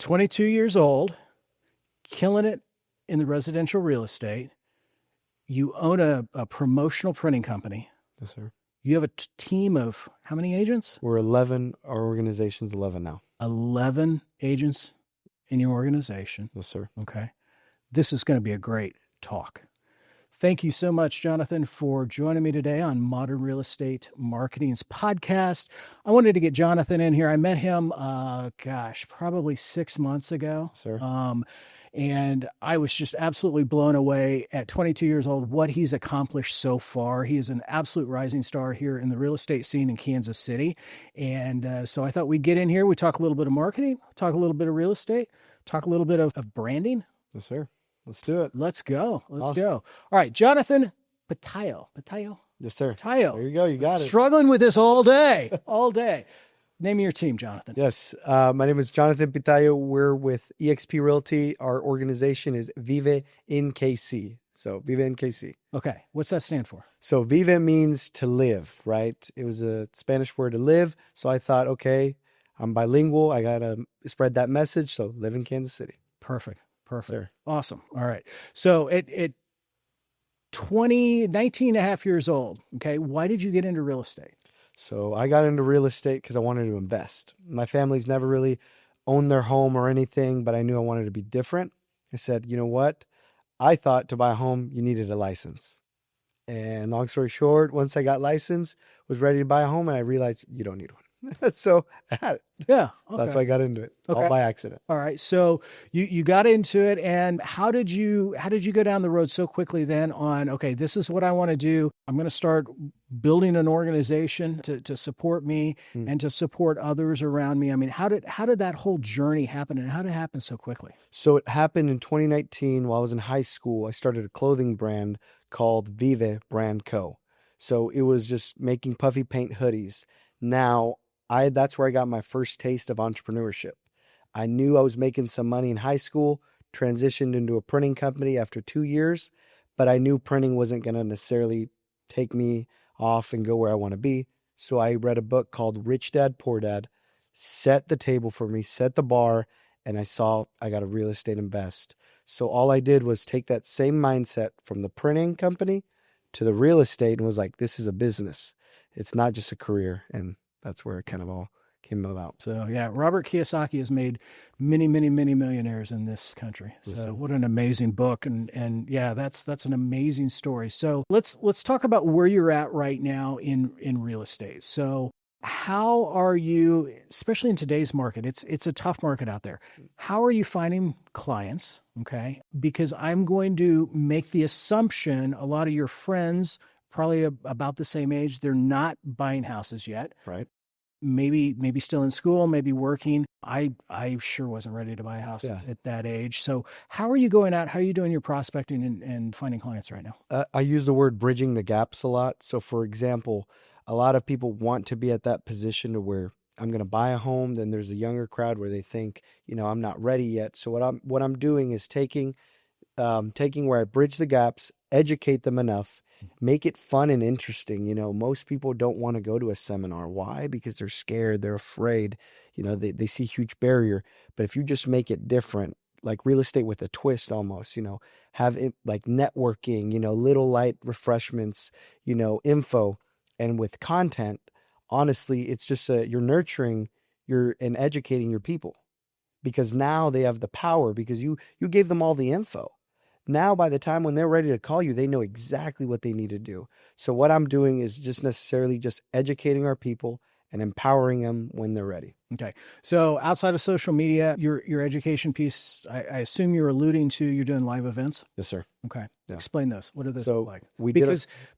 22 years old, killing it in the residential real estate. You own a promotional printing company. Yes, sir. You have a team of how many agents? We're 11. Our organization's 11 now. 11 agents in your organization. Yes, sir. Okay. This is going to be a great talk. Thank you so much, Jonathan, for joining me today on Modern Real Estate Marketing's podcast. I wanted to get Jonathan in here. I met him, probably 6 months ago. Sir. And I was just absolutely blown away at 22 years old, what he's accomplished so far. He is an absolute rising star here in the real estate scene in Kansas City. And so I thought we'd get in here. We talk a little bit of marketing, talk a little bit of real estate, talk a little bit of branding. Yes, sir. Let's do it. Let's go. Awesome. Go. All right, Jonathan Pitallo. Yes, sir. Pitallo. There you go. You got it. Struggling with this all day. Name of your team, Jonathan. Yes. My name is Jonathan Pitallo. We're with eXp Realty. Our organization is Vive NKC. So Vive NKC. Okay. What's that stand for? So Vive means to live, right? It was a Spanish word to live. So I thought, okay, I'm bilingual. I got to spread that message. So live in Kansas City. Perfect. Sir. Awesome. All right. So at 19 and a half years old, okay, why did you get into real estate? So I got into real estate because I wanted to invest. My family's never really owned their home or anything, but I knew I wanted to be different. I said, you know what? I thought to buy a home, you needed a license. And long story short, once I got licensed, was ready to buy a home, and I realized you don't need one. So I had it. Yeah. Okay. That's why I got into it. Okay. All by accident. All right. So you got into it, and how did you go down the road so quickly then on, okay, this is what I want to do. I'm going to start building an organization to support me and to support others around me. I mean, how did that whole journey happen, and how did it happen so quickly? So it happened in 2019 while I was in high school. I started a clothing brand called Vive Brand Co. So it was just making puffy paint hoodies. Now, that's where I got my first taste of entrepreneurship. I knew I was making some money in high school, transitioned into a printing company after 2 years, but I knew printing wasn't going to necessarily take me off and go where I want to be. So I read a book called Rich Dad, Poor Dad, set the table for me, set the bar, and I saw I got a real estate invest. So all I did was take that same mindset from the printing company to the real estate and was like, this is a business. It's not just a career. And that's where it kind of all came about. So yeah, Robert Kiyosaki has made many, many, many millionaires in this country. So what an amazing book. And yeah, that's an amazing story. So let's talk about where you're at right now in real estate. So how are you, especially in today's market, it's a tough market out there. How are you finding clients? Okay. Because I'm going to make the assumption a lot of your friends, probably about the same age, they're not buying houses yet. Right. Maybe still in school, maybe working. I sure wasn't ready to buy a house at that age. So how are you going out? How are you doing your prospecting and finding clients right now? I use the word bridging the gaps a lot. So for example, a lot of people want to be at that position to where I'm going to buy a home. Then there's a younger crowd where they think, I'm not ready yet. So what I'm doing is taking where I bridge the gaps, educate them enough, make it fun and interesting. Most people don't want to go to a seminar. Why? Because they're scared. They're afraid. They see huge barrier. But if you just make it different, like real estate with a twist almost, have it like networking, little light refreshments, info, and with content, honestly, it's just you're nurturing and educating your people, because now they have the power because you gave them all the info. Now, by the time when they're ready to call you, they know exactly what they need to do. So what I'm doing is just educating our people and empowering them when they're ready. Okay. So outside of social media, your education piece, I assume you're alluding to, you're doing live events? Yes, sir. Okay. Yeah. Explain those. What do those look like?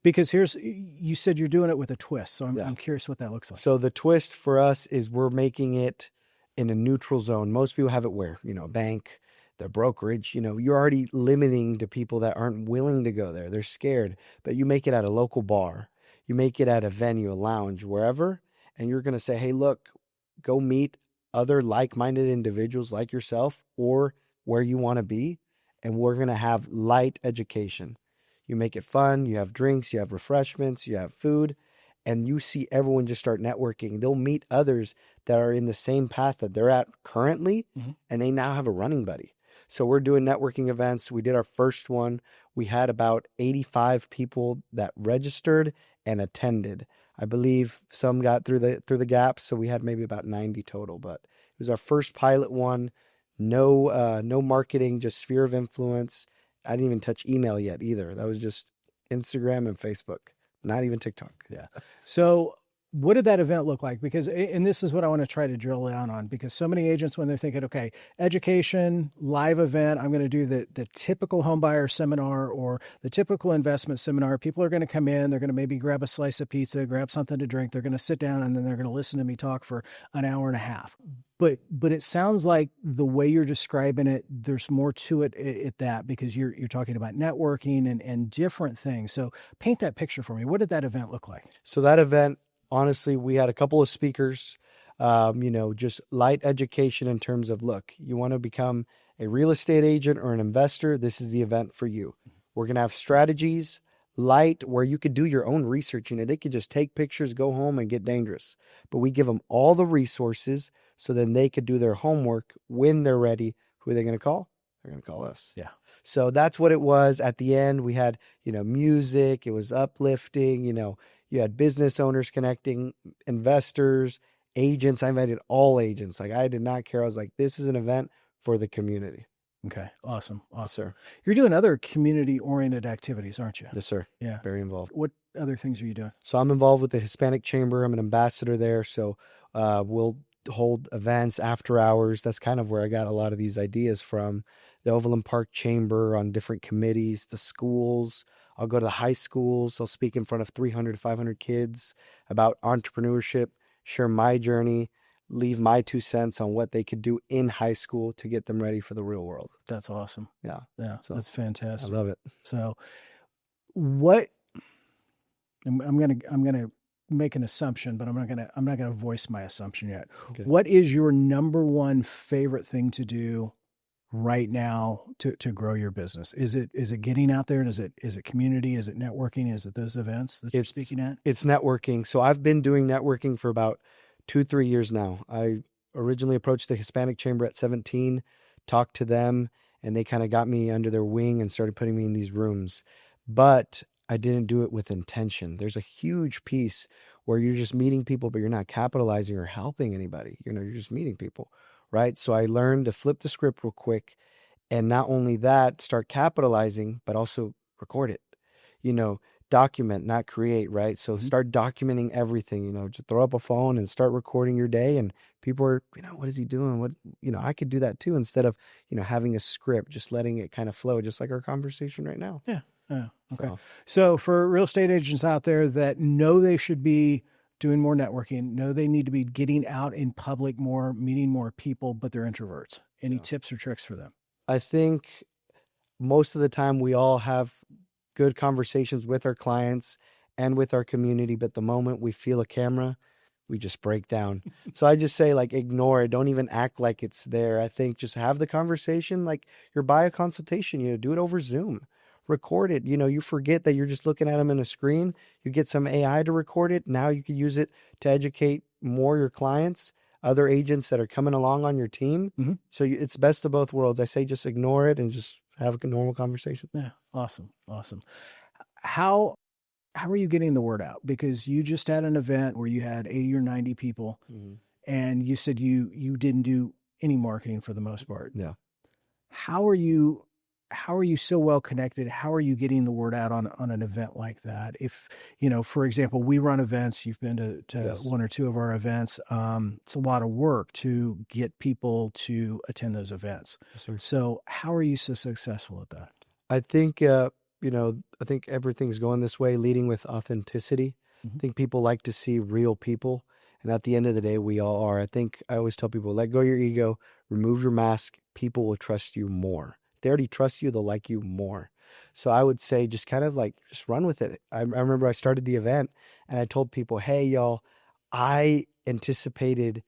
Because you said you're doing it with a twist. So I'm curious what that looks like. So the twist for us is we're making it in a neutral zone. Most people have it where, a bank, the brokerage, you're already limiting to people that aren't willing to go there. They're scared, but you make it at a local bar, you make it at a venue, a lounge, wherever, and you're going to say, hey, look, go meet other like-minded individuals like yourself or where you want to be. And we're going to have light education. You make it fun. You have drinks, you have refreshments, you have food, and you see everyone just start networking. They'll meet others that are in the same path that they're at currently, and they now have a running buddy. So we're doing networking events. We did our first one. We had about 85 people that registered and attended. I believe some got through the gaps, so we had maybe about 90 total. But it was our first pilot one. No marketing, just sphere of influence. I didn't even touch email yet either. That was just Instagram and Facebook, not even TikTok. Yeah. So what did that event look like? Because, and this is what I want to try to drill down on, because so many agents, when they're thinking, okay, education, live event, I'm going to do the typical home buyer seminar or the typical investment seminar. People are going to come in, they're going to maybe grab a slice of pizza, grab something to drink. They're going to sit down and then they're going to listen to me talk for an hour and a half. But it sounds like the way you're describing it, there's more to it at that, because you're talking about networking and different things. So paint that picture for me. What did that event look like? So that event, honestly, we had a couple of speakers, just light education in terms of, look, you want to become a real estate agent or an investor, this is the event for you. We're going to have strategies, light, where you could do your own research. They could just take pictures, go home and get dangerous. But we give them all the resources so then they could do their homework when they're ready. Who are they going to call? They're going to call us. Yeah. So that's what it was. At the end, we had, music. It was uplifting. You had business owners connecting, investors, agents. I invited all agents. Like, I did not care. I was like, this is an event for the community. Okay. Awesome. Yes, sir. You're doing other community-oriented activities, aren't you? Yes, sir. Yeah. Very involved. What other things are you doing? So I'm involved with the Hispanic Chamber. I'm an ambassador there. So we'll hold events after hours. That's kind of where I got a lot of these ideas from. The Overland Park Chamber, on different committees, the schools. I'll go to the high schools. I'll speak in front of 300 to 500 kids about entrepreneurship, share my journey, leave my 2 cents on what they could do in high school to get them ready for the real world. That's awesome. Yeah. Yeah. So, that's fantastic. I love it. So what I'm gonna make an assumption, but I'm not gonna voice my assumption yet. Okay. What is your number one favorite thing to do right now to grow your business? Is it getting out there? Is it community? Is it networking? Is it those events that you're speaking at? It's networking. So I've been doing networking for about 2-3 years now. I originally approached the Hispanic Chamber at 17, talked to them, and they kind of got me under their wing and started putting me in these rooms. But I didn't do it with intention. There's a huge piece where you're just meeting people, but you're not capitalizing or helping anybody. You're just meeting people, right? So I learned to flip the script real quick, and not only that, start capitalizing, but also record it. Document, not create, right? So start documenting everything, just throw up a phone and start recording your day, and people are, what is he doing? What, I could do that too, instead of, having a script, just letting it kind of flow, just like our conversation right now. Yeah. Yeah. Okay. So for real estate agents out there that know they should be doing more networking, know they need to be getting out in public more, meeting more people, but they're introverts, any tips or tricks for them? I think most of the time we all have good conversations with our clients and with our community, but the moment we feel a camera, we just break down. So I just say, ignore it. Don't even act like it's there. I think just have the conversation like you're by a consultation, do it over Zoom. Record it. You forget that you're just looking at them in a screen. You get some AI to record it. Now you can use it to educate more your clients, other agents that are coming along on your team. Mm-hmm. So it's best of both worlds. I say just ignore it and just have a normal conversation. Yeah. Awesome. How are you getting the word out? Because you just had an event where you had 80 or 90 people, and you said you didn't do any marketing for the most part. Yeah. How are you so well connected? How are you getting the word out on an event like that? If, for example, we run events, you've been to yes. one or two of our events. It's a lot of work to get people to attend those events. Yes, sir. So how are you so successful at that? I think, I think everything's going this way, leading with authenticity. Mm-hmm. I think people like to see real people. And at the end of the day, we all are. I think I always tell people, let go of your ego, remove your mask. People will trust you more. They already trust you, they'll like you more. So I would say just kind of just run with it. I remember I started the event and I told people, hey, y'all, I anticipated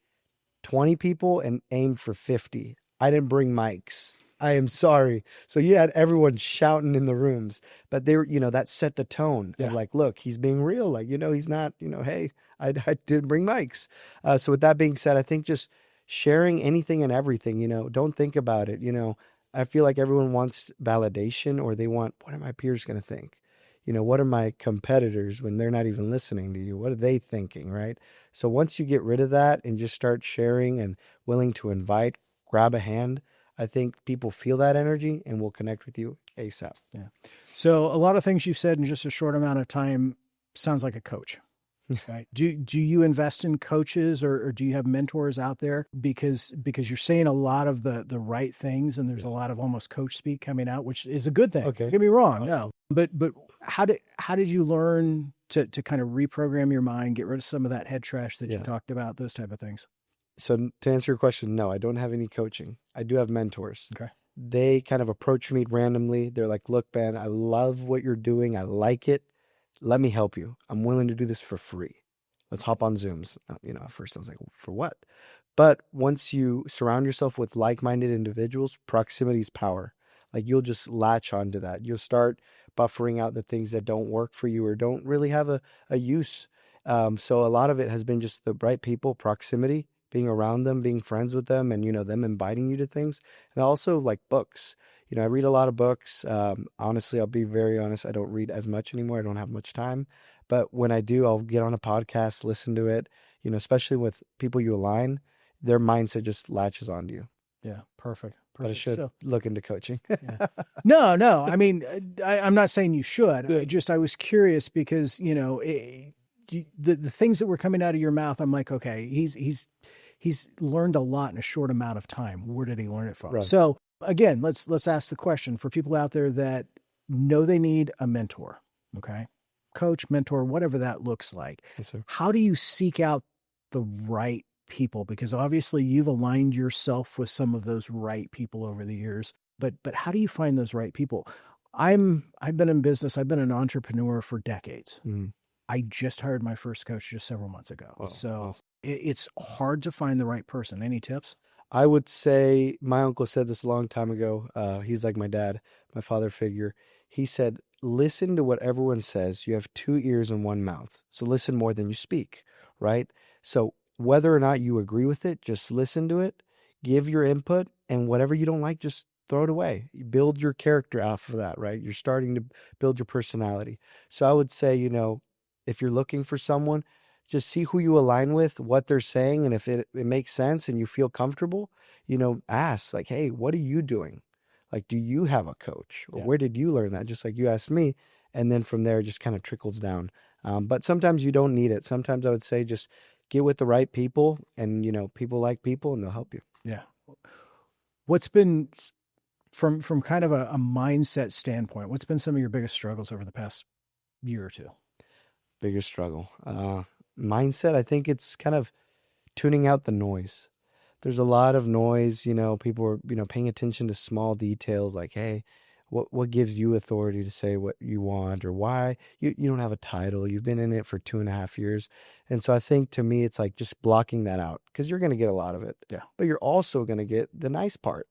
20 people and aimed for 50. I didn't bring mics. I am sorry. So you had everyone shouting in the rooms, but they were, that set the tone of Yeah. like, look, he's being real. Like, he's not, hey, I did bring mics. So with that being said, I think just sharing anything and everything, don't think about it. I feel like everyone wants validation, or they want, what are my peers going to think? What are my competitors when they're not even listening to you? What are they thinking, right? So once you get rid of that and just start sharing and willing to invite, grab a hand, I think people feel that energy and will connect with you ASAP. Yeah. So a lot of things you've said in just a short amount of time sounds like a coach. Right. Do you invest in coaches, or do you have mentors out there? Because you're saying a lot of the right things, and there's a lot of almost coach speak coming out, which is a good thing. Okay. Don't get me wrong. No. But how did you learn to kind of reprogram your mind, get rid of some of that head trash that you talked about, those type of things? So to answer your question, no, I don't have any coaching. I do have mentors. Okay. They kind of approach me randomly. They're like, look, man, I love what you're doing. I like it. Let me help you. I'm willing to do this for free. Let's hop on Zooms. At first I was like, for what? But once you surround yourself with like-minded individuals, proximity is power. Like, you'll just latch onto that. You'll start buffering out the things that don't work for you or don't really have a use. So a lot of it has been just the right people, proximity, being around them, being friends with them, and them inviting you to things. And also like books. I read a lot of books. Honestly, I'll be very honest. I don't read as much anymore. I don't have much time. But when I do, I'll get on a podcast, listen to it. Especially with people you align, their mindset just latches onto you. Yeah. Perfect. But I should look into coaching. Yeah. No. I mean, I'm not saying you should. I was curious because the things that were coming out of your mouth, I'm like, okay, he's learned a lot in a short amount of time. Where did he learn it from? Right. So again, let's ask the question for people out there that know they need a mentor. Okay, coach, mentor, whatever that looks like. Yes, sir. How do you seek out the right people? Because obviously you've aligned yourself with some of those right people over the years. But how do you find those right people? I've been in business. I've been an entrepreneur for decades. Mm-hmm. I just hired my first coach just several months ago. Oh, so awesome. It's hard to find the right person. Any tips? I would say my uncle said this a long time ago. He's like my dad, my father figure. He said, listen to what everyone says. You have two ears and one mouth. So listen more than you speak, right? So whether or not you agree with it, just listen to it, give your input, and whatever you don't like, just throw it away. You build your character off of that, right? You're starting to build your personality. So I would say, if you're looking for someone, just see who you align with, what they're saying, and if it makes sense and you feel comfortable, ask like, hey, what are you doing? Like, do you have a coach? Or where did you learn that? Just like you asked me. And then from there, it just kind of trickles down. But sometimes you don't need it. Sometimes I would say just get with the right people, and, people like people, and they'll help you. Yeah. What's been, from kind of a mindset standpoint, what's been some of your biggest struggles over the past year or two? Biggest struggle. Mindset, I think it's kind of tuning out the noise. There's a lot of noise, people are, paying attention to small details like, hey, what gives you authority to say what you want, or why you don't have a title, you've been in it for 2.5 years. And so I think, to me, it's like just blocking that out, because you're going to get a lot of it. Yeah. But you're also going to get the nice part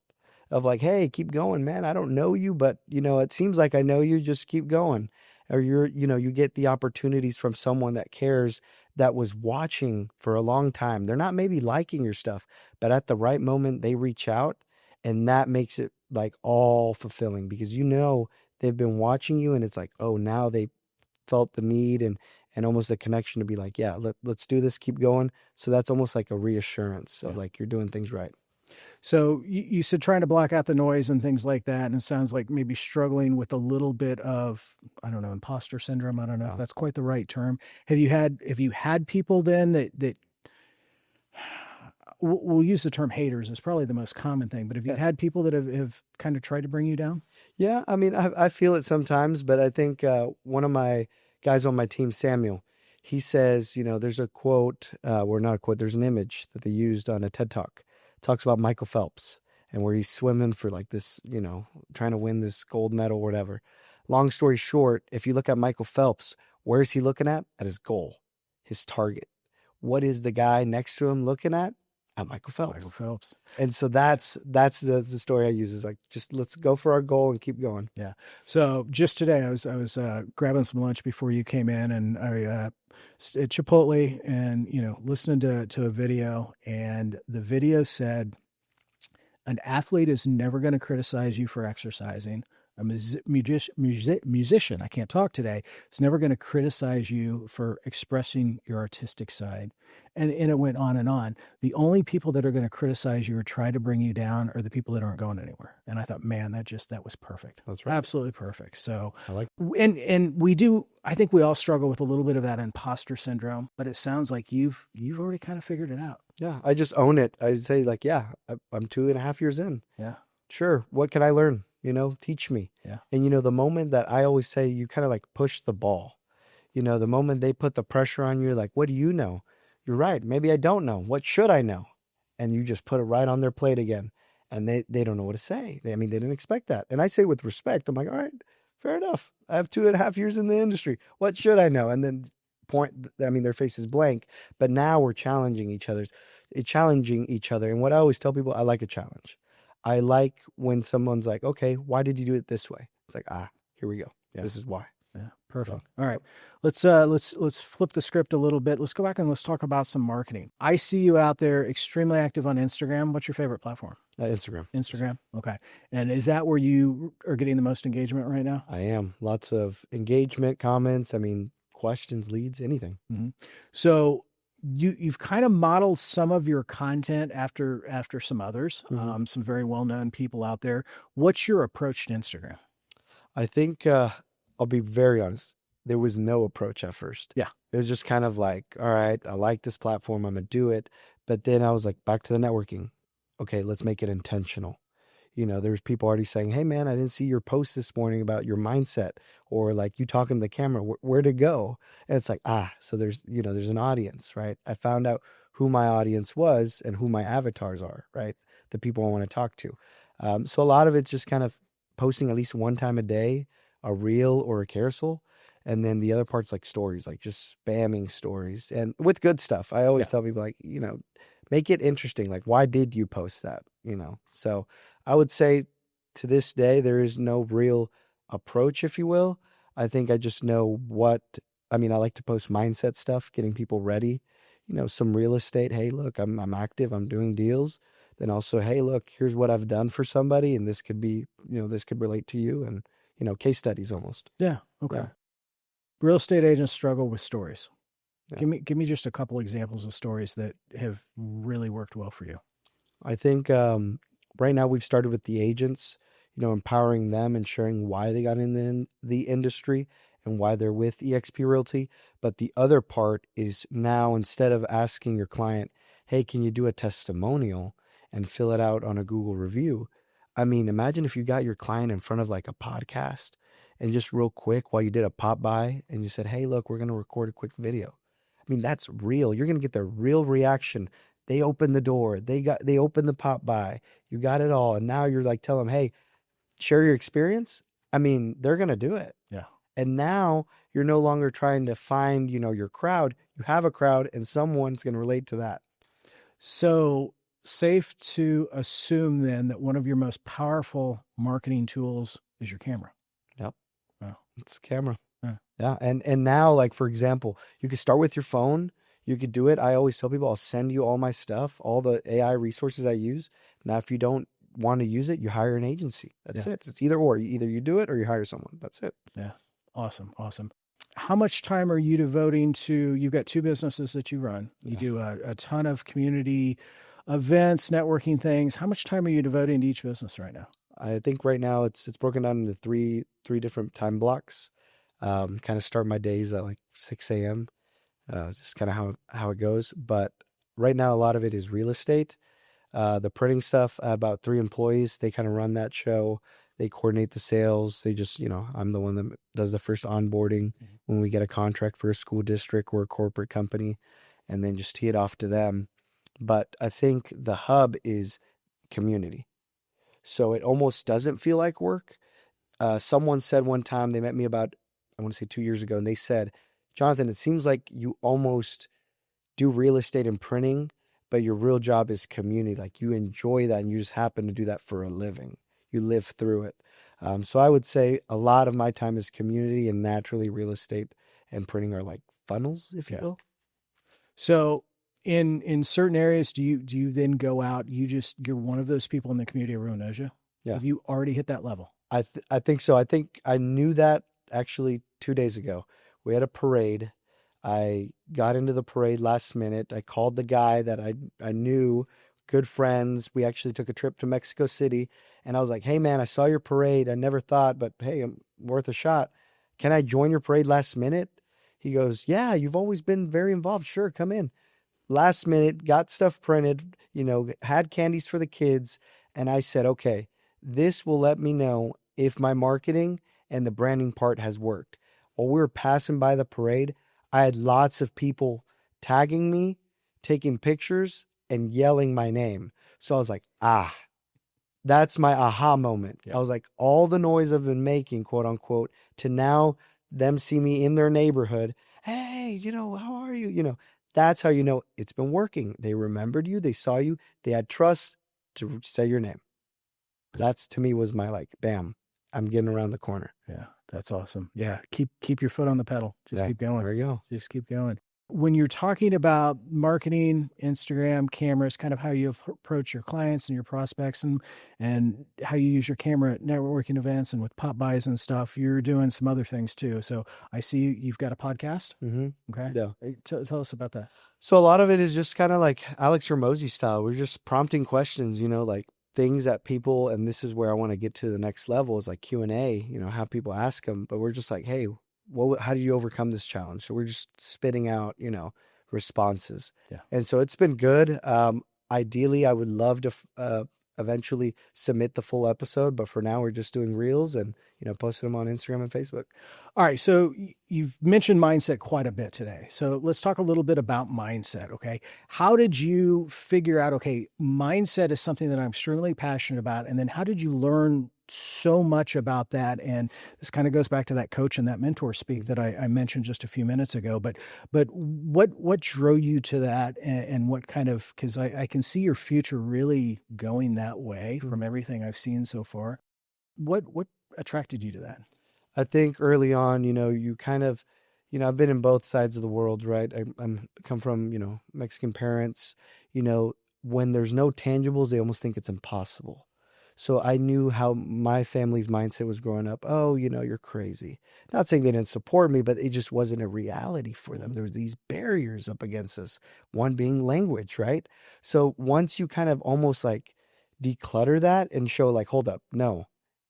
of like, hey, keep going, man. I don't know you, but it seems like I know you. Just keep going. Or you get the opportunities from someone that cares, that was watching for a long time. They're not maybe liking your stuff, but at the right moment they reach out, and that makes it like all fulfilling, because they've been watching you, and it's like, oh, now they felt the need and almost a connection to be like, yeah, let's do this, keep going. So that's almost like a reassurance of like, you're doing things right. So you said trying to block out the noise and things like that. And it sounds like maybe struggling with a little bit of, I don't know, imposter syndrome. I don't know if that's quite the right term. Have you had people then that we'll use the term haters, is probably the most common thing, but have you had people that have kind of tried to bring you down? Yeah. I mean, I feel it sometimes, but I think one of my guys on my team, Samuel, he says, there's a quote, or not a quote, there's an image that they used on a TED Talk. It talks about Michael Phelps, and where he's swimming for like this, trying to win this gold medal or whatever. Long story short, if you look at Michael Phelps, where is he looking at? At his goal, his target. What is the guy next to him looking at? At Michael Michael Phelps. Phelps. And so that's the story I use, is like, just let's go for our goal and keep going. Yeah. So just today, I was grabbing some lunch before you came in, and I at Chipotle, and listening to a video, and the video said an athlete is never going to criticize you for exercising. A musician, I can't talk today, is never going to criticize you for expressing your artistic side. And it went on and on. The only people that are going to criticize you or try to bring you down are the people that aren't going anywhere. And I thought, man, that was perfect. That's right. Absolutely perfect. So, I like. and we do, I think we all struggle with a little bit of that imposter syndrome, but it sounds like you've already kind of figured it out. Yeah, I just own it. I say like, yeah, I'm 2.5 years in. Yeah. Sure. What can I learn? Teach me. Yeah. And the moment that, I always say, you kind of like push the ball, the moment they put the pressure on you, like, what do you know? You're right. Maybe I don't know. What should I know? And you just put it right on their plate again. And they don't know what to say. They didn't expect that. And I say with respect, I'm like, all right, fair enough. I have 2.5 years in the industry. What should I know? And then their face is blank, but now we're challenging each other. And what I always tell people, I like a challenge. I like when someone's like, okay, why did you do it this way? It's like, here we go. Yeah. This is why. Yeah. Perfect. So, All right. Let's flip the script a little bit. Let's go back and let's talk about some marketing. I see you out there extremely active on Instagram. What's your favorite platform? Instagram. Instagram. Okay. And is that where you are getting the most engagement right now? I am. Lots of engagement, comments. Questions, leads, anything. Mm-hmm. So you've kind of modeled some of your content after some others, Mm-hmm. some very well-known people out there. What's your approach to Instagram? I think I'll be very honest. There was no approach at first. Yeah. It was just kind of like, all right, I like this platform. I'm going to do it. But then I was like, back to the networking. Okay, let's make it intentional. There's people already saying, hey, man, I didn't see your post this morning about your mindset, or like you talking to the camera, where to go. And it's like, so there's an audience, right? I found out who my audience was and who my avatars are, right? The people I want to talk to. So a lot of it's just kind of posting at least one time a day, a reel or a carousel. And then the other part's like stories, like just spamming stories, and with good stuff. I always tell people, like, make it interesting. Like, why did you post that? So I would say to this day, there is no real approach, if you will. I think I just know I like to post mindset stuff, getting people ready, some real estate. Hey, look, I'm active. I'm doing deals. Then also, hey, look, here's what I've done for somebody. And this could be, this could relate to you, and, case studies almost. Yeah. Okay. Yeah. Real estate agents struggle with stories. Yeah. Give me just a couple examples of stories that have really worked well for you. I think right now we've started with the agents, empowering them and sharing why they got in the industry and why they're with eXp Realty. But the other part is, now, instead of asking your client, hey, can you do a testimonial and fill it out on a Google review? Imagine if you got your client in front of like a podcast, and just real quick, while you did a pop by and you said, hey, look, we're going to record a quick video. That's real. You're going to get the real reaction. They opened the door. They opened the pop by. You got it all. And now you're like, tell them, hey, share your experience. They're going to do it. Yeah. And now you're no longer trying to find, your crowd. You have a crowd, and someone's going to relate to that. So, safe to assume then that one of your most powerful marketing tools is your camera. Yep. Wow. It's a camera. Yeah. And now, like, for example, you could start with your phone. You could do it. I always tell people, I'll send you all my stuff, all the AI resources I use. Now, if you don't want to use it, you hire an agency. That's it. It's either or. Either you do it or you hire someone. That's it. Yeah. Awesome. How much time are you devoting to, you've got two businesses that you run. You do a ton of community events, networking things. How much time are you devoting to each business right now? I think right now it's broken down into three different time blocks. Kind of start my days at like 6 a.m. Just kind of how it goes. But right now, a lot of it is real estate. The printing stuff, about 3 employees. They kind of run that show. They coordinate the sales. They just, I'm the one that does the first onboarding when we get a contract for a school district or a corporate company, and then just tee it off to them. But I think the hub is community. So it almost doesn't feel like work. Someone said one time, they met me about, I want to say 2 years ago, and they said, Jonathan, it seems like you almost do real estate and printing, but your real job is community. Like you enjoy that and you just happen to do that for a living. You live through it. So I would say a lot of my time is community, and naturally real estate and printing are like funnels, if you Yeah. will. So in certain areas, do you then go out? You're one of those people in the community everyone knows you. Yeah. Have you already hit that level? I think so. I think I knew that actually 2 days ago. We had a parade. I got into the parade last minute. I called the guy that I knew, good friends. We actually took a trip to Mexico City, and I was like, "Hey man, I saw your parade. I never thought, but hey, I'm worth a shot. Can I join your parade last minute?" He goes, "Yeah, you've always been very involved. Sure, come in." Last minute, got stuff printed, had candies for the kids. And I said, okay, this will let me know if my marketing and the branding part has worked. While we were passing by the parade, I had lots of people tagging me, taking pictures, and yelling my name. So I was like, that's my aha moment. Yeah. I was like, all the noise I've been making, quote unquote, to now them see me in their neighborhood. Hey, how are you? That's how you know it's been working. They remembered you. They saw you. They had trust to say your name. That's to me was my like, bam, I'm getting around the corner. Yeah, that's awesome. Yeah, keep your foot on the pedal. Just Yeah, keep going. there you go. Just keep going. When you're talking about marketing, Instagram, cameras, kind of how you approach your clients and your prospects, and how you use your camera at networking events and with pop buys and stuff, you're doing some other things too. So I see you've got a podcast. Mm-hmm. Okay, Yeah. Hey, tell us about that. So a lot of it is just kind of like Alex Ramosi style. We're just prompting questions, like things that people, and this is where I want to get to the next level is like Q&A, have people ask them, but we're just like, hey, how do you overcome this challenge? So we're just spitting out, responses. Yeah. And so it's been good. Ideally, I would love to eventually submit the full episode, but for now we're just doing reels and, posting them on Instagram and Facebook. All right. So you've mentioned mindset quite a bit today. So let's talk a little bit about mindset. Okay. How did you figure out, okay, mindset is something that I'm extremely passionate about. And then how did you learn so much about that? And this kind of goes back to that coach and that mentor speak that I mentioned just a few minutes ago. But what drove you to that, and what kind of, because I can see your future really going that way from everything I've seen so far. What attracted you to that? I think early on, you kind of, I've been in both sides of the world, right? I'm come from, Mexican parents, when there's no tangibles, they almost think it's impossible. So I knew how my family's mindset was growing up. Oh, you're crazy. Not saying they didn't support me, but it just wasn't a reality for them. There were these barriers up against us, one being language, right? So once you kind of almost like declutter that and show like, hold up, no,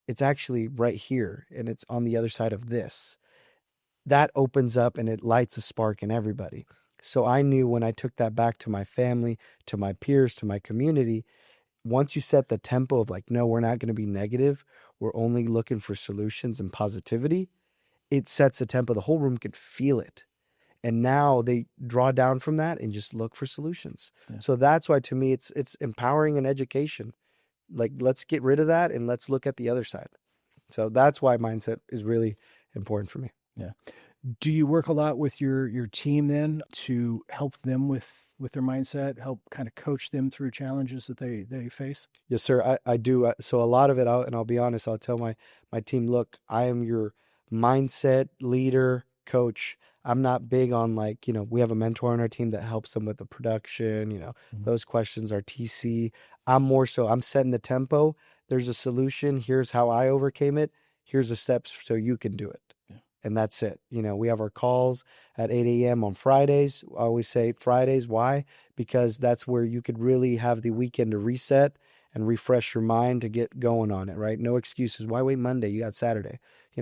it's actually right here and it's on the other side of this. That opens up and it lights a spark in everybody. So I knew when I took that back to my family, to my peers, to my community, once you set the tempo of like, no, we're not going to be negative, we're only looking for solutions and positivity, it sets the tempo. The whole room could feel it. And now they draw down from that and just look for solutions. Yeah. So that's why to me it's empowering and education. Like, let's get rid of that and let's look at the other side. So that's why mindset is really important for me. Yeah. Do you work a lot with your team then to help them with their mindset, help kind of coach them through challenges that they face? Yes, sir. I do. So a lot of it, and I'll be honest, I'll tell my team, look, I am your mindset leader, coach. I'm not big on like, we have a mentor on our team that helps them with the production, those questions are TC. I'm more so, I'm setting the tempo. There's a solution. Here's how I overcame it. Here's the steps so you can do it. Yeah. And that's it. We have our calls at 8 a.m. on Fridays. I always say Fridays. Why? Because that's where you could really have the weekend to reset and refresh your mind to get going on it, right? No excuses. Why wait Monday? You got Saturday,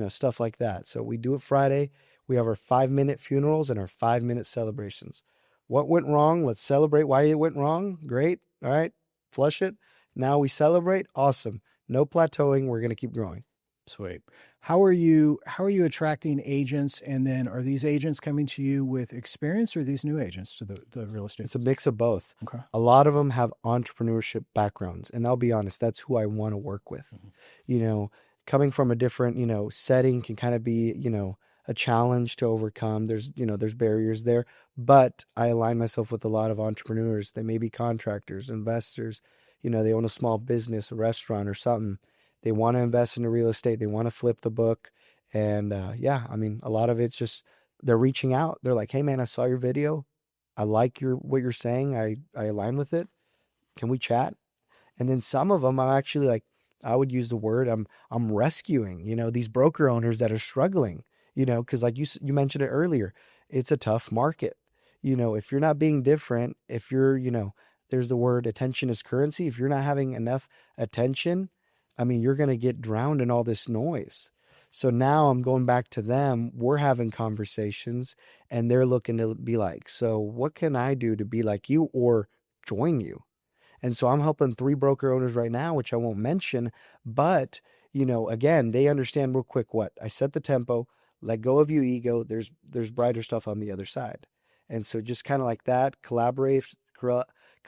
stuff like that. So we do it Friday. We have our 5-minute funerals and our 5-minute celebrations. What went wrong? Let's celebrate why it went wrong. Great. All right. Flush it. Now we celebrate. Awesome. No plateauing. We're going to keep growing. Sweet. How are you attracting agents? And then are these agents coming to you with experience, or are these new agents to the real estate? It's a mix of both. Okay. A lot of them have entrepreneurship backgrounds, and I'll be honest, that's who I want to work with. Mm-hmm. Coming from a different, setting can kind of be, a challenge to overcome. There's barriers there, but I align myself with a lot of entrepreneurs. They may be contractors, investors, they own a small business, a restaurant or something. They want to invest into real estate. They want to flip the book. And yeah, I mean, a lot of it's just they're reaching out. They're like, "Hey man, I saw your video. I like what you're saying. I align with it. Can we chat?" And then some of them, I'm actually like, I would use the word I'm rescuing, these broker owners that are struggling, because like you mentioned it earlier, it's a tough market. If you're not being different, if you're, there's the word attention is currency. If you're not having enough attention, I mean, you're going to get drowned in all this noise. So now I'm going back to them. We're having conversations and they're looking to be like, so what can I do to be like you or join you? And so I'm helping 3 broker owners right now, which I won't mention, but again, they understand real quick what I set the tempo, let go of your ego. There's brighter stuff on the other side. And so just kind of like that, collaborative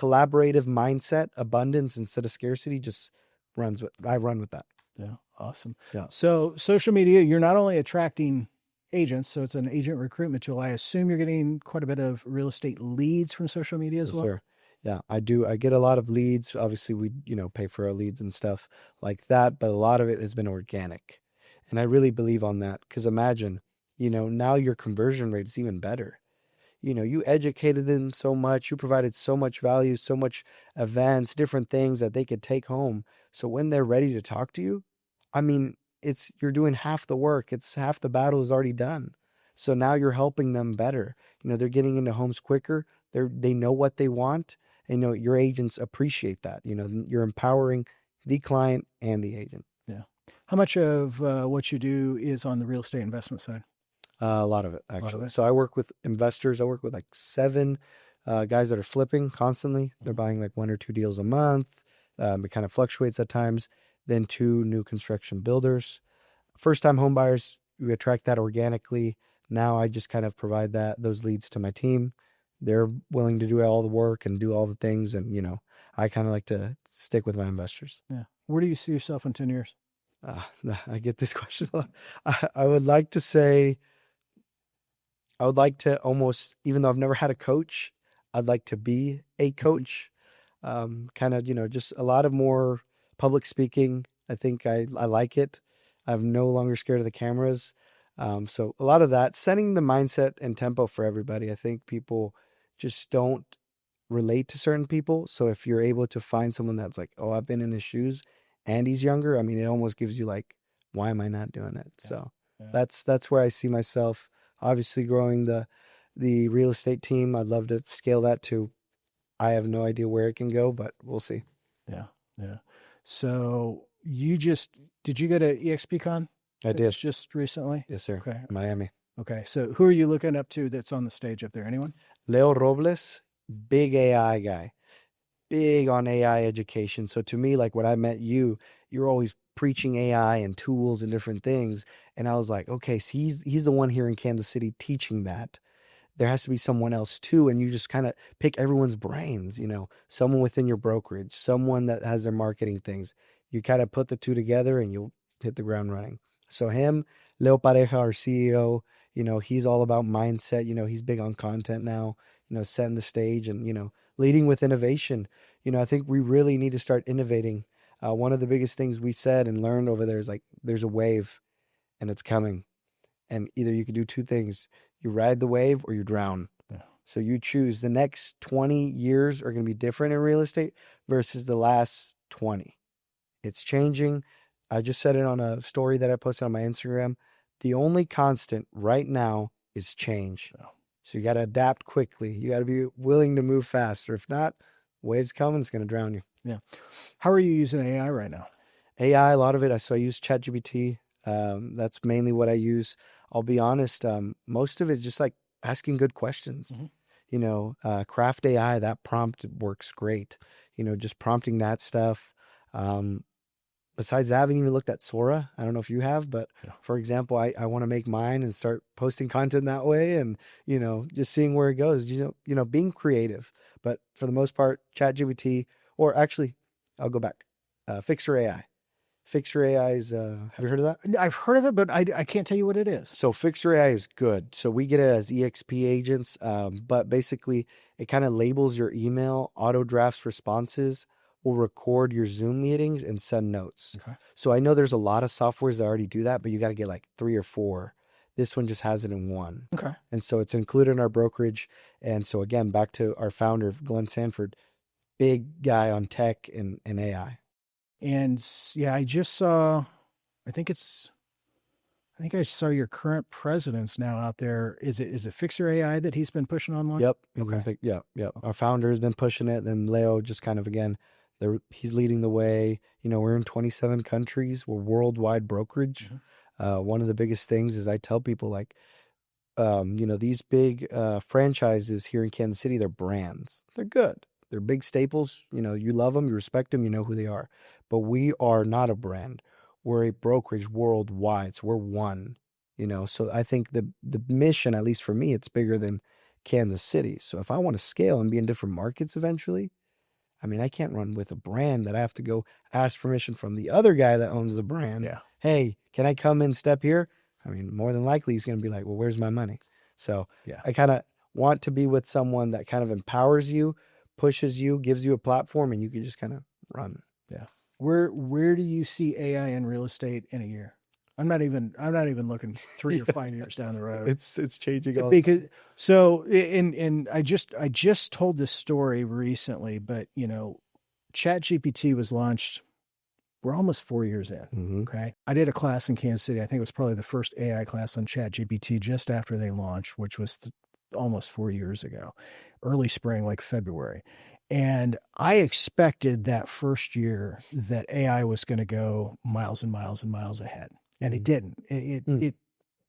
mindset, abundance instead of scarcity just I run with that. Yeah. Awesome. Yeah. So social media, you're not only attracting agents, so it's an agent recruitment tool. I assume you're getting quite a bit of real estate leads from social media as Yes, well. sir. Yeah, I do. I get a lot of leads. Obviously, we, pay for our leads and stuff like that, but a lot of it has been organic. And I really believe on that because imagine, now your conversion rate is even better. You educated them so much, you provided so much value, so much events, different things that they could take home. So when they're ready to talk to you, I mean, you're doing half the work. It's half the battle is already done. So now you're helping them better. They're getting into homes quicker. They know what they want. And your agents appreciate that. You're empowering the client and the agent. Yeah. How much of what you do is on the real estate investment side? A lot of it, A lot of actually. it. So I work with investors. I work with like 7 guys that are flipping constantly. They're buying like 1 or 2 deals a month. It kind of fluctuates at times. Then 2 new construction builders. First time home buyers, we attract that organically. Now I just kind of provide those leads to my team. They're willing to do all the work and do all the things. And, I kind of like to stick with my investors. Yeah. Where do you see yourself in 10 years? Uh, I get this question a lot. I would like to say, I would like to almost, even though I've never had a coach, I'd like to be a coach. Kind of, just a lot of more public speaking. I think I like it. I'm no longer scared of the cameras. So a lot of that, setting the mindset and tempo for everybody. I think people just don't relate to certain people. So if you're able to find someone that's like, oh, I've been in his shoes and he's younger, I mean, it almost gives you like, why am I not doing it? Yeah. So Yeah. that's where I see myself. Obviously, growing the real estate team. I'd love to scale that to. I have no idea where it can go, but we'll see. Yeah. Yeah. So did you go to EXPCon? I It did. was just recently. Yes, sir. Okay. Miami. Okay. So who are you looking up to that's on the stage up there? Anyone? Leo Robles, big AI guy, big on AI education. So to me, like when I met you, you're always preaching AI and tools and different things. And I was like, okay, so he's the one here in Kansas City teaching that. There has to be someone else too. And you just kind of pick everyone's brains, someone within your brokerage, someone that has their marketing things. You kind of put the two together and you'll hit the ground running. So him, Leo Pareja, our CEO, he's all about mindset. He's big on content now, setting the stage and, leading with innovation. I think we really need to start innovating. One of the biggest things we said and learned over there is like, there's a wave and it's coming. And either you can do 2 things. You ride the wave or you drown. Yeah. So you choose. The next 20 years are going to be different in real estate versus the last 20. It's changing. I just said it on a story that I posted on my Instagram. The only constant right now is change. Yeah. So you got to adapt quickly. You got to be willing to move faster. If not, waves coming, it's going to drown you. Yeah. How are you using AI right now? AI, a lot of it. So I use ChatGPT. That's mainly what I use. I'll be honest. Most of it is just like asking good questions. Craft AI, that prompt works great. Just prompting that stuff. Besides that, I haven't even looked at Sora. I don't know if you have, but Yeah. for example, I want to make mine and start posting content that way and, just seeing where it goes, being creative. But for the most part, ChatGPT, or actually, I'll go back. Fixer AI. Fixer AI is, have you heard of that? I've heard of it, but I can't tell you what it is. So Fixer AI is good. So we get it as EXP agents, but basically it kind of labels your email, auto drafts responses, will record your Zoom meetings and send notes. Okay. So I know there's a lot of softwares that already do that, but you got to get like 3 or 4. This one just has it in one. Okay. And so it's included in our brokerage. And so again, back to our founder, Glenn Sanford, big guy on tech and AI. And yeah, I just saw, I think it's, I think I saw your current president's now out there. Is it Fixer AI that he's been pushing online? Yep. Okay. Yep. Our founder has been pushing it. Then Leo just kind of, again, he's leading the way. You know, we're in 27 countries. We're worldwide brokerage. One of the biggest things is I tell people like, you know, these big franchises here in Kansas City, they're brands. They're good. They're big staples. You know, you love them, you respect them, you know who they are. But we are not a brand. We're a brokerage worldwide. So we're one, you know. So I think the mission, at least for me, it's bigger than Kansas City. So if I want to scale and be in different markets eventually, I mean, I can't run with a brand that I have to go ask permission from the other guy that owns the brand. Yeah. Hey, can I come and step here? I mean, more than likely he's going to be like, well, where's my money? So Yeah. I kind of want to be with someone that kind of empowers you, pushes you, gives you a platform, and you can just kind of run. Yeah. Where do you see AI in real estate in a year? I'm not even looking 3 or 5 years down the road. It's changing all Because so and I just told this story recently, but you know, ChatGPT was launched. We're almost 4 years in. Mhm. Okay. I did a class in Kansas City. I think it was probably the first AI class on ChatGPT just after they launched, which was almost 4 years ago, early spring, like February. And I expected that first year that AI was going to go miles and miles and miles ahead. And it didn't. It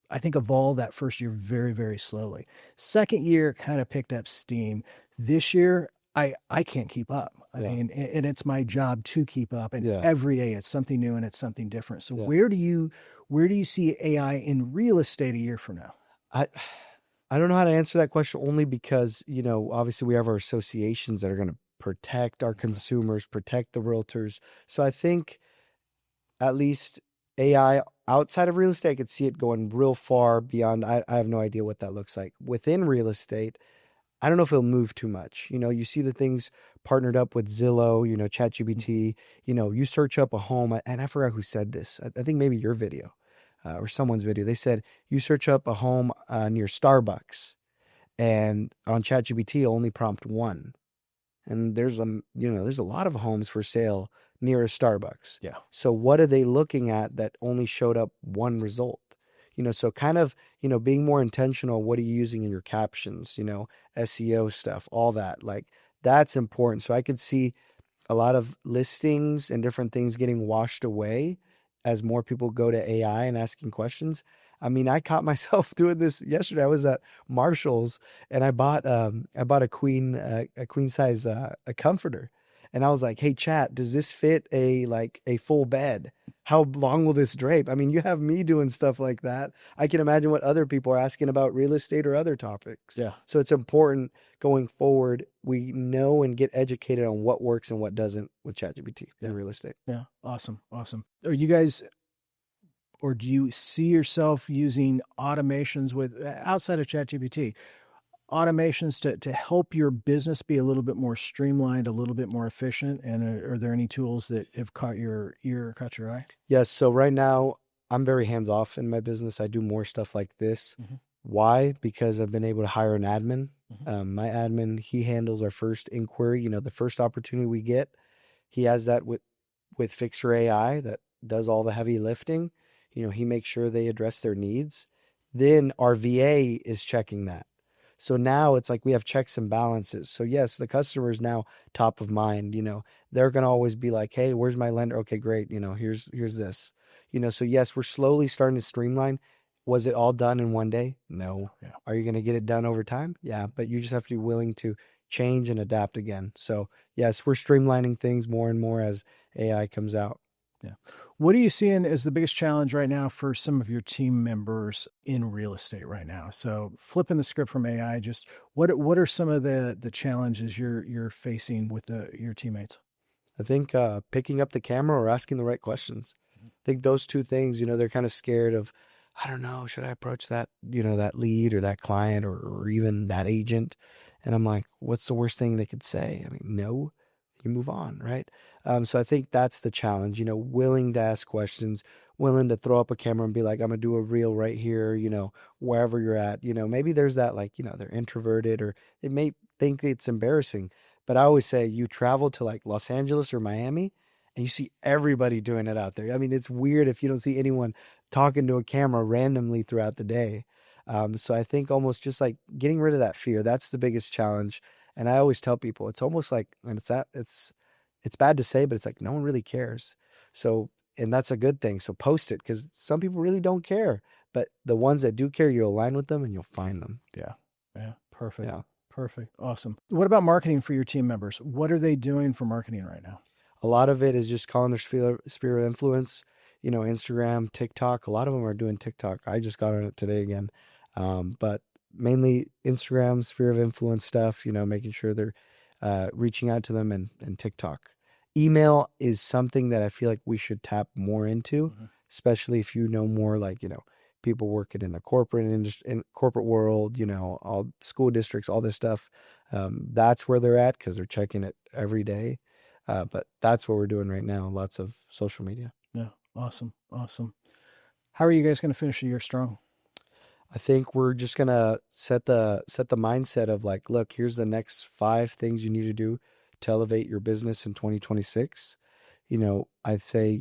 I think evolved that first year very, very slowly. Second year kind of picked up steam. This year, I can't keep up. I Yeah. mean, and it's my job to keep up. And Yeah. every day it's something new and it's something different. So Yeah. where do you see AI in real estate a year from now? I don't know how to answer that question only because, you know, obviously we have our associations that are going to protect our consumers, protect the realtors. So I think at least AI outside of real estate, I could see it going real far beyond. I have no idea what that looks like. Within real estate, I don't know if it'll move too much. You know, you see the things partnered up with Zillow, you know, ChatGPT, you know, you search up a home, and I forgot who said this. I think maybe your video or someone's video. They said you search up a home near Starbucks, and on ChatGPT, only prompt one. And there's there's a lot of homes for sale near a Starbucks. Yeah. So what are they looking at that only showed up one result? You know, so kind of, you know, being more intentional. What are you using in your captions? You know, SEO stuff, all that. Like that's important. So I could see a lot of listings and different things getting washed away as more people go to AI and asking questions. I mean, I caught myself doing this yesterday. I was at Marshall's and I bought a queen size a comforter. And I was like, "Hey chat, does this fit a full bed? How long will this drape?" I mean, you have me doing stuff like that. I can imagine what other people are asking about real estate or other topics. Yeah. So it's important going forward. We know and get educated on what works and what doesn't with ChatGPT in real estate. Yeah. Awesome. Awesome. Are you guys, or do you see yourself using automations with outside of ChatGPT, automations to help your business be a little bit more streamlined, a little bit more efficient? And are there any tools that have caught your ear or caught your eye? Yes. So right now I'm very hands off in my business. I do more stuff like this. Why? Because I've been able to hire an admin. My admin, he handles our first inquiry, you know, the first opportunity we get. He has that with Fixer AI that does all the heavy lifting. You know, he makes sure they address their needs. Then our VA is checking that. So now it's like we have checks and balances. So yes, the customer is now top of mind. You know, they're going to always be like, "Hey, where's my lender? Okay, great. You know, here's this." You know, so yes, we're slowly starting to streamline. Was it all done in one day? No. Yeah. Are you going to get it done over time? Yeah, but you just have to be willing to change and adapt again. So yes, we're streamlining things more and more as AI comes out. Yeah. What are you seeing as the biggest challenge right now for some of your team members in real estate right now? So flipping the script from AI, just what are some of the challenges you're facing with your teammates? I think picking up the camera or asking the right questions. think those two things, they're kind of scared of, I don't know, should I approach that, that lead or that client or even that agent? And I'm like, what's the worst thing they could say? I mean, no, you move on, right? So I think that's the challenge, willing to ask questions, willing to throw up a camera and be like, I'm gonna do a reel right here, wherever you're at. Maybe there's that, like, they're introverted or they may think it's embarrassing. But I always say you travel to like Los Angeles or Miami and you see everybody doing it out there. I mean, it's weird if you don't see anyone talking to a camera randomly throughout the day. So I think almost just like getting rid of that fear, that's the biggest challenge. And I always tell people it's almost like, and it's bad to say, but it's like no one really cares. So, and that's a good thing. So post it because some people really don't care. But the ones that do care, you'll align with them and you'll find them. Yeah. Yeah. Perfect. Yeah. Perfect. Awesome. What about marketing for your team members? What are they doing for marketing right now? A lot of it is just calling their sphere of influence, Instagram, TikTok. A lot of them are doing TikTok. I just got on it today again. But mainly Instagram, sphere of influence stuff, making sure they're reaching out to them and TikTok. Email is something that I feel like we should tap more into, especially if you know more like, people working in the corporate industry, in corporate world, all school districts, all this stuff. That's where they're at because they're checking it every day. But that's what we're doing right now. Lots of social media. Yeah. Awesome. Awesome. How are you guys going to finish the year strong? I think we're just gonna set the mindset of like, look, here's the next 5 things you need to do to elevate your business in 2026. I'd say,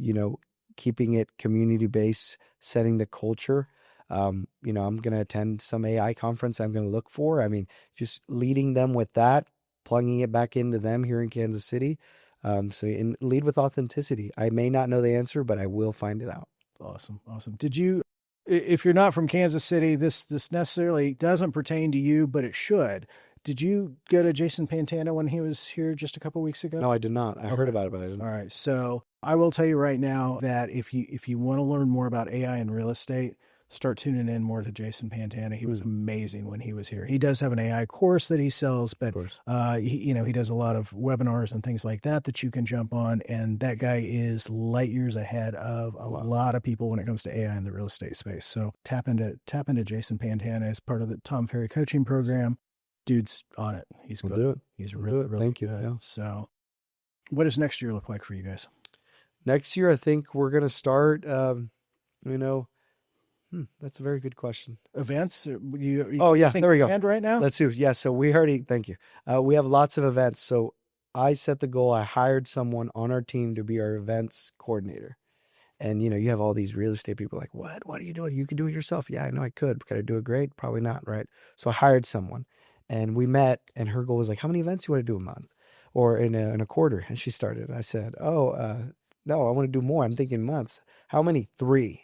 keeping it community based, setting the culture. I'm gonna attend some AI conference I'm gonna look for. I mean, just leading them with that, plugging it back into them here in Kansas City. And lead with authenticity. I may not know the answer, but I will find it out. Awesome. Awesome. Did you, if you're not from Kansas City, this necessarily doesn't pertain to you, but it should. Did you go to Jason Pantana when he was here just a couple weeks ago? No, I did not. I heard about it, but I didn't. All right. So I will tell you right now that if you want to learn more about AI and real estate, start tuning in more to Jason Pantana. He was amazing when he was here. He does have an AI course that he sells, but he does a lot of webinars and things like that you can jump on. And that guy is light years ahead of a lot of people when it comes to AI in the real estate space. So tap into Jason Pantana as part of the Tom Ferry coaching program. Dude's on it. He's good. Do it. He's really Thank you. good. Yeah. So what does next year look like for you guys? Next year, I think we're going to start, that's a very good question. Events? There we go. And right now? Let's see. Yeah. So thank you. We have lots of events. So I set the goal. I hired someone on our team to be our events coordinator. And, you have all these real estate people like, what are you doing? You can do it yourself. Yeah, I know I could. Could I do it great? Probably not. Right. So I hired someone and we met and her goal was like, how many events do you want to do a month or in a quarter? And she started. I said, no, I want to do more. I'm thinking months. How many? 3.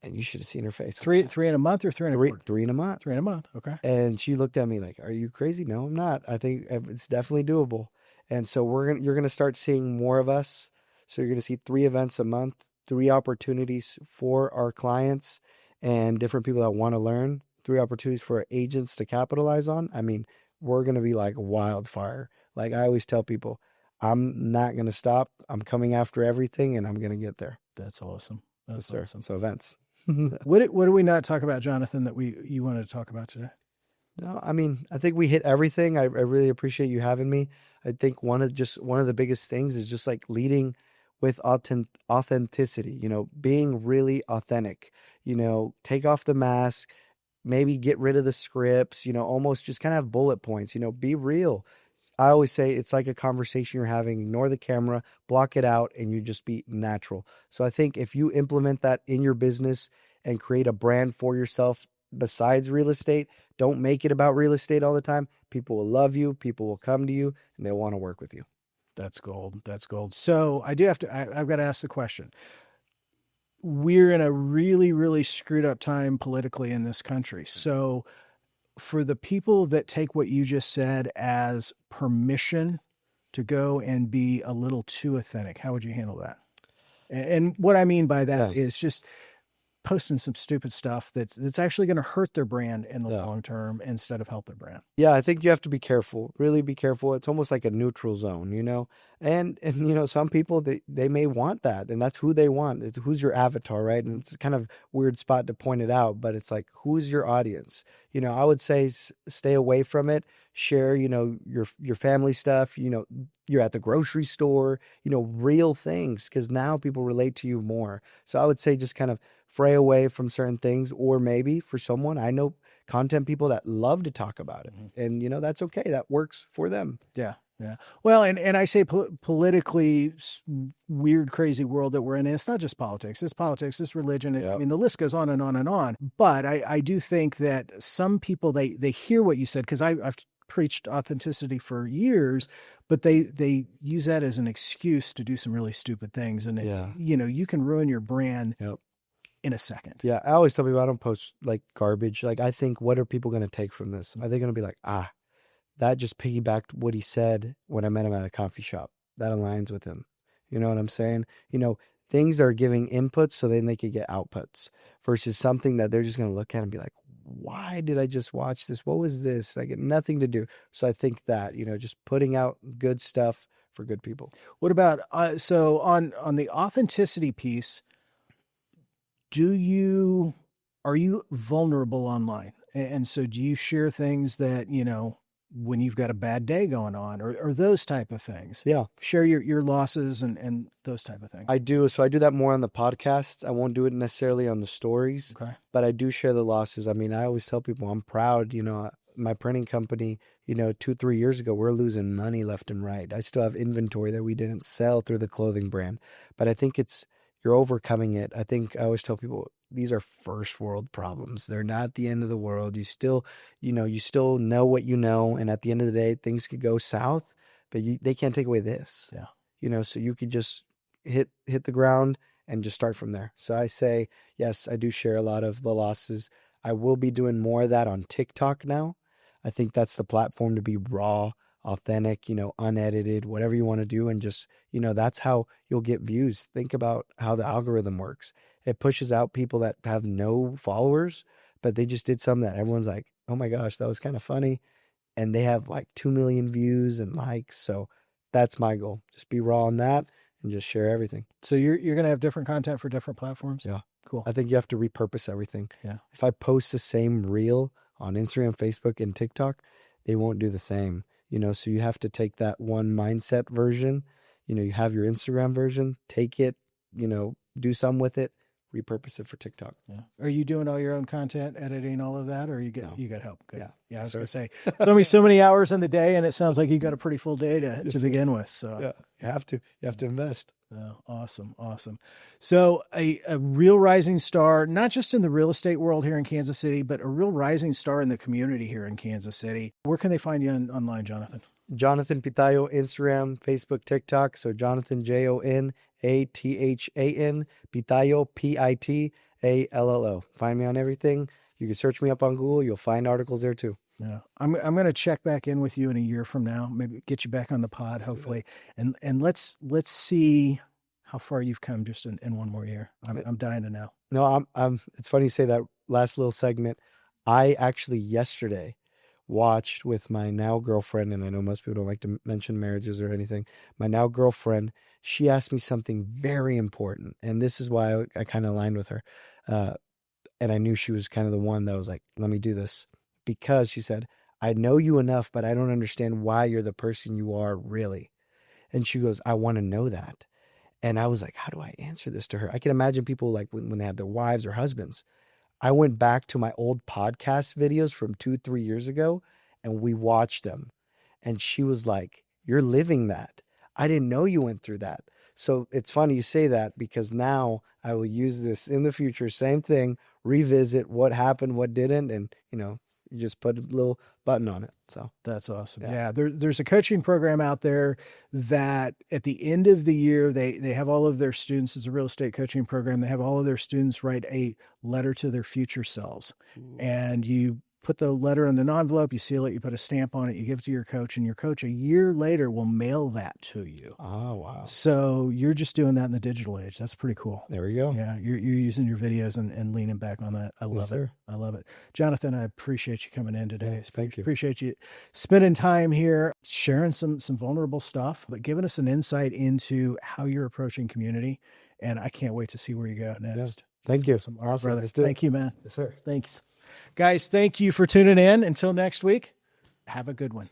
And you should have seen her face. Three in a month or 3 in a quarter? 3 in a month. 3 in a month. Okay. And she looked at me like, are you crazy? No, I'm not. I think it's definitely doable. And so you're going to start seeing more of us. So you're going to see 3 events a month, 3 opportunities for our clients and different people that want to learn, 3 opportunities for our agents to capitalize on. I mean, we're going to be like wildfire. Like I always tell people, I'm not going to stop. I'm coming after everything and I'm going to get there. That's awesome. That's yes, awesome. So events. What did we not talk about, Jonathan, that you wanted to talk about today? No, I mean, I think we hit everything. I really appreciate you having me. I think one of the biggest things is just like leading with authenticity, being really authentic, take off the mask, maybe get rid of the scripts, almost just kind of have bullet points, be real. I always say it's like a conversation you're having, ignore the camera, block it out, and you just be natural. So I think if you implement that in your business and create a brand for yourself besides real estate, don't make it about real estate all the time. People will love you, people will come to you, and they want to work with you. That's gold. That's gold. So I've got to ask the question. We're in a really, really screwed up time politically in this country. So for the people that take what you just said as permission to go and be a little too authentic, how would you handle that? And what I mean by that is just posting some stupid stuff that's actually going to hurt their brand in the Yeah. long term instead of help their brand. Yeah, I think you have to be careful. Really be careful. It's almost like a neutral zone, you know? And you know, some people they may want that, and that's who they want. It's who's your avatar, right? And it's kind of weird spot to point it out, but it's like who's your audience? You know, I would say stay away from it. Share, you know, your family stuff, you know, you're at the grocery store, you know, real things because now people relate to you more. So I would say just kind of fray away from certain things, or maybe for someone I know content people that love to talk about it. And, you know, that's okay. That works for them. Yeah. Yeah. Well, and I say politically weird, crazy world that we're in. It's not just politics. It's politics. It's religion. I Yep. mean, the list goes on and on and on. But I do think that some people, they hear what you said, because I've preached authenticity for years, but they use that as an excuse to do some really stupid things. And, Yeah. you know, you can ruin your brand Yep. in a second. Yeah. I always tell people I don't post like garbage. Like, I think, what are people going to take from this? Are they going to be like, that just piggybacked what he said when I met him at a coffee shop? That aligns with him. You know what I'm saying? You know, things are giving inputs so then they could get outputs versus something that they're just going to look at and be like, why did I just watch this? What was this? Like, it had nothing to do. So I think that, you know, just putting out good stuff for good people. What about, so on the authenticity piece, are you vulnerable online? And so do you share things that, you know, when you've got a bad day going on, or those type of things? Yeah. Share your losses and those type of things. I do. So I do that more on the podcasts. I won't do it necessarily on the stories, Okay. but I do share the losses. I mean, I always tell people I'm proud, you know, my printing company, you know, 2-3 years ago, we're losing money left and right. I still have inventory that we didn't sell through the clothing brand, but I think you're overcoming it. I think I always tell people these are first world problems. They're not the end of the world. You still know what you know. And at the end of the day, things could go south, but they can't take away this. Yeah. You know, so you could just hit the ground and just start from there. So I say, yes, I do share a lot of the losses. I will be doing more of that on TikTok now. I think that's the platform to be raw, authentic, you know, unedited, whatever you want to do. And just, you know, that's how you'll get views. Think about how the algorithm works. It pushes out people that have no followers, but they just did something that everyone's like, oh my gosh, that was kind of funny. And they have like 2 million views and likes. So that's my goal. Just be raw on that and just share everything. So you're going to have different content for different platforms? Yeah. Cool. I think you have to repurpose everything. Yeah. If I post the same reel on Instagram, Facebook, and TikTok, they won't do the same. You know, so you have to take that one mindset version. You know, you have your Instagram version, take it, you know, do some with it, repurpose it for TikTok. Yeah. Are you doing all your own content, editing all of that, or you No. got help? Good. Yeah. Yeah. I was Sure. going to say, there's only so many hours in the day, and it sounds like you got a pretty full day to Yes, sir. begin with. So Yeah, you have to invest. Oh, awesome. Awesome. So a real rising star, not just in the real estate world here in Kansas City, but a real rising star in the community here in Kansas City. Where can they find you online, Jonathan? Jonathan Pitallo, Instagram, Facebook, TikTok. So Jonathan, Jonathan, Pitallo, Pitallo. Find me on everything. You can search me up on Google. You'll find articles there too. Yeah. I'm going to check back in with you in a year from now, maybe get you back on the pod, hopefully. And let's see how far you've come just in one more year. I'm dying to know. No, it's funny you say that last little segment. I actually yesterday watched with my now girlfriend, and I know most people don't like to mention marriages or anything. My now girlfriend, she asked me something very important, and this is why I kind of aligned with her. And I knew she was kind of the one that was like, let me do this. Because she said, I know you enough, but I don't understand why you're the person you are really. And she goes, I want to know that. And I was like, how do I answer this to her? I can imagine people like when they have their wives or husbands. I went back to my old podcast videos from 2-3 years ago and we watched them. And she was like, you're living that. I didn't know you went through that. So it's funny you say that because now I will use this in the future. Same thing, revisit what happened, what didn't. And, you know, you just put a little button on it. So that's awesome. Yeah. There's a coaching program out there that at the end of the year, they have all of their students. It's a real estate coaching program. They have all of their students write a letter to their future selves. And you put the letter in an envelope, you seal it, you put a stamp on it, you give it to your coach, and your coach a year later will mail that to you. Oh, wow. So you're just doing that in the digital age. That's pretty cool. There we go. Yeah, you're using your videos and leaning back on that. I love it. I love it. Jonathan, I appreciate you coming in today. Yeah, thank you. Appreciate you spending time here, sharing some vulnerable stuff, but giving us an insight into how you're approaching community. And I can't wait to see where you go next. Yeah. Thank you. Awesome. All right, Awesome. brother. Thank you, man. Yes, sir. Thanks. Guys, thank you for tuning in. Until next week, have a good one.